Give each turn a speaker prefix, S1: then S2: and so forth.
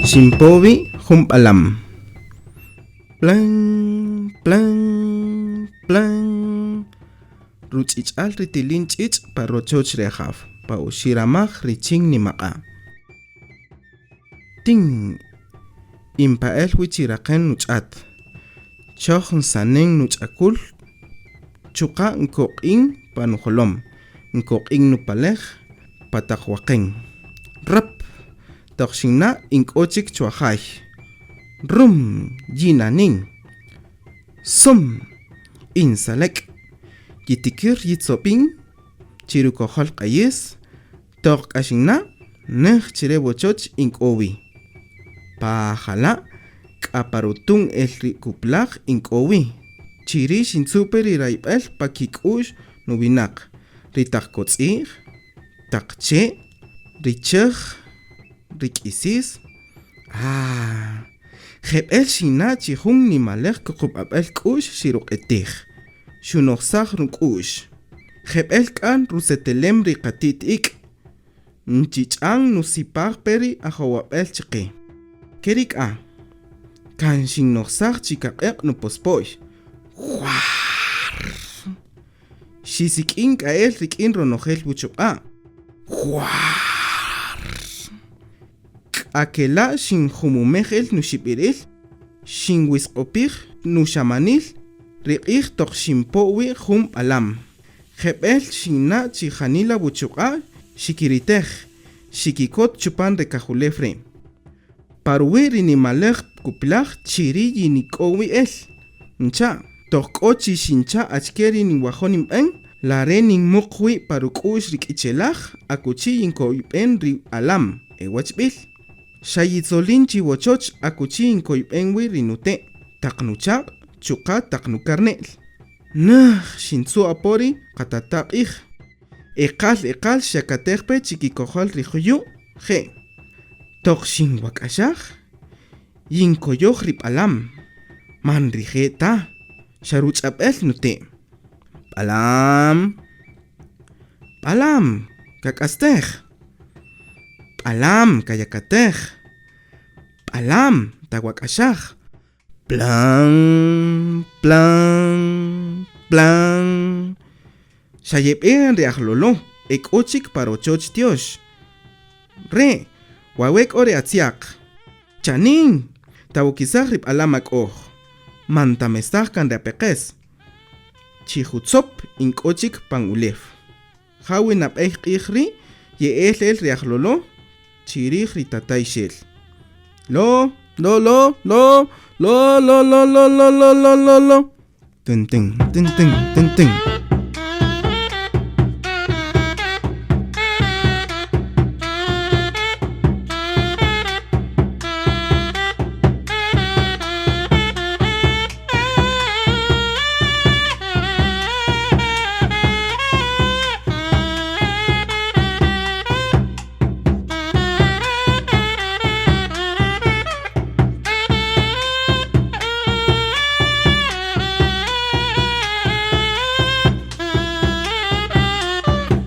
S1: Shimpowi humpalam. Plan, plan, plan. Ruchich al ritilinchich parochoch rehaf. Pa ushiramach riching ni maka. Ting. Impael wichiraken nuchat. Chochn saneng nuchakul. Chuka nkoking panuholom. Nkoking nupalech patakwaking. Rap. Toxina inkochik chuahay. Rum jinaning. Sum insalek. Yitikir yitzoping. Chirukohol kayes. Tok ashina. Neh chirebochoch inkowi. Pahala. Kaparutung elri kuplak inkowi. Chiri shinsuper iraipel pakikush nubinak. Ritak kotzir. Takche. Richach. Rikisis. Jebel shina chihung ni malek kukub abel kush shiruk etih. Shunoxach runkush. Jebel kan rusetelem rikatit ik. Nchichang nusipag peri ahawabel chiki. Kerik kan shinoxach chikakek nupospoy. Huar. Shisikin kael rikin ronogel buchuka. Huar. Akela shin humumejel nushipiril, shin wisqopij nushamanil, riqij tok shimpowi hum alam. Jebel shina chihanila buchuka, shikiritej, shikikot chupan rekajulefre. Parwe rinimalej kuplaj chiri yinikowi el. Ncha, tok ochi shincha achkeri ni wajonim en, la renin mukwi parukush rikichelaj, akuchi yinkoipen ri alam, ewachbil. Shayitzolin chiwochoch akuchi inkoipenwi rinute. Taknuchak, chuka taknukarnel. Nah, shintsu apori, katatak Ekal shakatekpe chikikohol rihuyu, je. Tok shin wakashach. Yinkoyoh rip alam. Man rijeta. Sharuch apel nute. Palam. Palam, kakastej. Palam kayakatej. Palam tawakashach. Plan, plan, plan. Shayepen reahlolo. Ek ochik parochoch tiosh. Re. Wawek ore atziak. Chanin. Tawukizach rip alamak oh. Mantamestach kan reapekes. Chihutzop ink ochik pang ulef. Hawin ap ichri. Ye el reahlolo. Chirij ritatay shel. Lo. Tin.